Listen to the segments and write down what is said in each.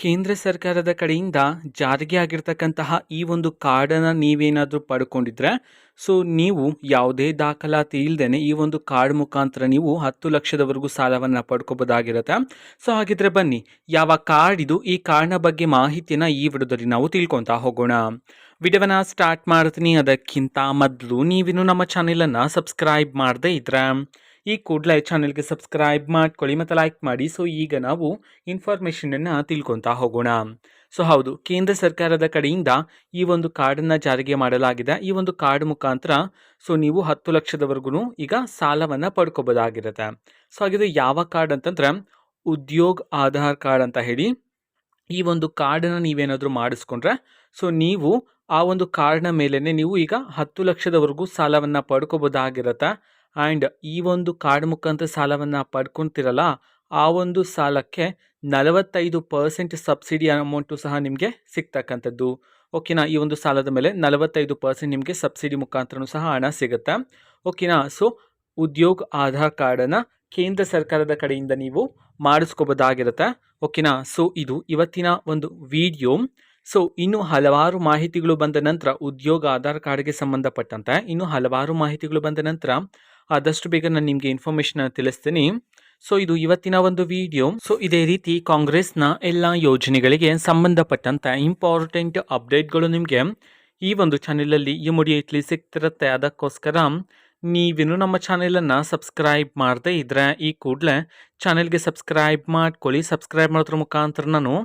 ಕೇಂದ್ರ ಸರ್ಕಾರದ ಕಡೆಯಿಂದ ಜಾರಿಗೆ ಆಗಿರ್ತಕ್ಕಂತಹ ಈ ಒಂದು ಕಾರ್ಡನ್ನು ನೀವೇನಾದರೂ ಪಡ್ಕೊಂಡಿದ್ರೆ ನೀವು ಯಾವುದೇ ದಾಖಲಾತಿ ಇಲ್ಲದೇನೆ ಈ ಒಂದು ಕಾರ್ಡ್ ಮುಖಾಂತರ ನೀವು 10 ಲಕ್ಷದವರೆಗೂ ಸಾಲವನ್ನು ಪಡ್ಕೋಬೋದಾಗಿರುತ್ತೆ. ಹಾಗಿದ್ರೆ ಬನ್ನಿ, ಯಾವ ಕಾರ್ಡ್ ಇದು, ಈ ಕಾರ್ಡ್ನ ಬಗ್ಗೆ ಮಾಹಿತಿಯನ್ನು ಈ ವಿಡಿಯೋದಲ್ಲಿ ನಾವು ತಿಳ್ಕೊತಾ ಹೋಗೋಣ. ವಿಡಿಯೋವನ್ನು ಸ್ಟಾರ್ಟ್ ಮಾಡ್ತೀನಿ. ಅದಕ್ಕಿಂತ ಮೊದಲು ನೀವಿನ್ನು ನಮ್ಮ ಚಾನೆಲನ್ನು ಸಬ್ಸ್ಕ್ರೈಬ್ ಮಾಡದೇ ಇದ್ರೆ ಈ ಕೂಡಲೇ ಚಾನೆಲ್ಗೆ ಸಬ್ಸ್ಕ್ರೈಬ್ ಮಾಡ್ಕೊಳ್ಳಿ ಮತ್ತು ಲೈಕ್ ಮಾಡಿ. ಈಗ ನಾವು ಇನ್ಫಾರ್ಮೇಷನನ್ನು ತಿಳ್ಕೊತಾ ಹೋಗೋಣ. ಹೌದು, ಕೇಂದ್ರ ಸರ್ಕಾರದ ಕಡೆಯಿಂದ ಈ ಒಂದು ಕಾರ್ಡನ್ನು ಜಾರಿಗೆ ಮಾಡಲಾಗಿದೆ. ಈ ಒಂದು ಕಾರ್ಡ್ ಮುಖಾಂತರ ನೀವು 10 ಲಕ್ಷದವರೆಗೂ ಈಗ ಸಾಲವನ್ನು ಪಡ್ಕೋಬೋದಾಗಿರುತ್ತೆ. ಹಾಗಿದ್ರೆ ಯಾವ ಕಾರ್ಡ್ ಅಂತಂದ್ರೆ ಉದ್ಯೋಗ್ ಆಧಾರ್ ಕಾರ್ಡ್ ಅಂತ ಹೇಳಿ ಈ ಒಂದು ಕಾರ್ಡನ್ನು ನೀವೇನಾದರೂ ಮಾಡಿಸ್ಕೊಂಡ್ರೆ ನೀವು ಆ ಒಂದು ಕಾರ್ಡ್ನ ಮೇಲೇ ನೀವು ಈಗ 10 ಲಕ್ಷದವರೆಗೂ ಸಾಲವನ್ನು ಪಡ್ಕೋಬೋದಾಗಿರುತ್ತೆ. ಆ್ಯಂಡ್ ಈ ಒಂದು ಕಾರ್ಡ್ ಮುಖಾಂತರ ಸಾಲವನ್ನು ಪಡ್ಕೊತಿರಲ್ಲ, ಆ ಒಂದು ಸಾಲಕ್ಕೆ 45% ಸಬ್ಸಿಡಿ ಅಮೌಂಟು ಸಹ ನಿಮಗೆ ಸಿಗ್ತಕ್ಕಂಥದ್ದು. ಓಕೆನಾ, ಈ ಒಂದು ಸಾಲದ ಮೇಲೆ 45% ನಿಮಗೆ ಸಬ್ಸಿಡಿ ಮುಖಾಂತರನೂ ಸಹ ಹಣ ಸಿಗುತ್ತೆ. ಓಕೆನಾ, ಉದ್ಯೋಗ್ ಆಧಾರ್ ಕಾರ್ಡನ್ನು ಕೇಂದ್ರ ಸರ್ಕಾರದ ಕಡೆಯಿಂದ ನೀವು ಮಾಡಿಸ್ಕೋಬೋದಾಗಿರುತ್ತೆ. ಓಕೆನಾ, ಇದು ಇವತ್ತಿನ ಒಂದು ವಿಡಿಯೋ. ಇನ್ನು ಹಲವಾರು ಮಾಹಿತಿಗಳು ಬಂದ ನಂತರ ಉದ್ಯೋಗ ಆಧಾರ್ ಕಾರ್ಡ್ಗೆ ಸಂಬಂಧಪಟ್ಟಂತೆ ಇನ್ನು ಹಲವಾರು ಮಾಹಿತಿಗಳು ಬಂದ ನಂತರ ಆದಷ್ಟು ಬೇಗ ನಾನು ನಿಮಗೆ ಇನ್ಫಾರ್ಮೇಷನ್ ತಿಳಿಸ್ತೀನಿ. ಇದು ಇವತ್ತಿನ ಒಂದು ವಿಡಿಯೋ. ಇದೇ ರೀತಿ ಕಾಂಗ್ರೆಸ್ನ ಎಲ್ಲ ಯೋಜನೆಗಳಿಗೆ ಸಂಬಂಧಪಟ್ಟಂತೆ ಇಂಪಾರ್ಟೆಂಟ್ ಅಪ್ಡೇಟ್ಗಳು ನಿಮಗೆ ಈ ಒಂದು ಚಾನೆಲಲ್ಲಿ ಇಮಿಡಿಯೇಟ್ಲಿ ಸಿಗ್ತಿರುತ್ತೆ. ಅದಕ್ಕೋಸ್ಕರ ನೀವಿನ್ನು ನಮ್ಮ ಚಾನೆಲನ್ನು ಸಬ್ಸ್ಕ್ರೈಬ್ ಮಾಡದೇ ಇದ್ದರೆ ಈ ಕೂಡಲೇ ಚಾನೆಲ್ಗೆ ಸಬ್ಸ್ಕ್ರೈಬ್ ಮಾಡ್ಕೊಳ್ಳಿ. ಸಬ್ಸ್ಕ್ರೈಬ್ ಮಾಡೋದ್ರ ಮುಖಾಂತರ ನಾನು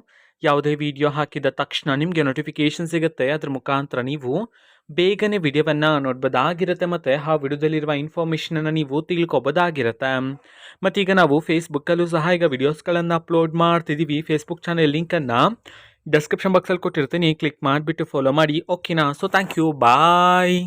ಯಾವುದೇ ವಿಡಿಯೋ ಹಾಕಿದ ತಕ್ಷಣ ನಿಮಗೆ ನೋಟಿಫಿಕೇಶನ್ ಸಿಗುತ್ತೆ. ಅದ್ರ ಮುಖಾಂತರ ನೀವು ಬೇಗನೆ ವಿಡಿಯೋವನ್ನು ನೋಡ್ಬೋದಾಗಿರುತ್ತೆ ಮತ್ತು ಆ ವಿಡಿಯೋದಲ್ಲಿರುವ ಇನ್ಫಾರ್ಮೇಷನನ್ನು ನೀವು ತಿಳ್ಕೊಬೋದಾಗಿರುತ್ತೆ. ಮತ್ತೀಗ ನಾವು ಫೇಸ್ಬುಕ್ಕಲ್ಲೂ ಸಹ ಈಗ ವಿಡಿಯೋಸ್ಗಳನ್ನು ಅಪ್ಲೋಡ್ ಮಾಡ್ತಿದ್ದೀವಿ. ಫೇಸ್ಬುಕ್ ಚಾನೆಲ್ ಲಿಂಕನ್ನು ಡಿಸ್ಕ್ರಿಪ್ಷನ್ ಬಾಕ್ಸಲ್ಲಿ ಕೊಟ್ಟಿರ್ತೀನಿ, ಕ್ಲಿಕ್ ಮಾಡಿಬಿಟ್ಟು ಫಾಲೋ ಮಾಡಿ. ಓಕೆನಾ, ಥ್ಯಾಂಕ್ ಯು, ಬಾಯ್.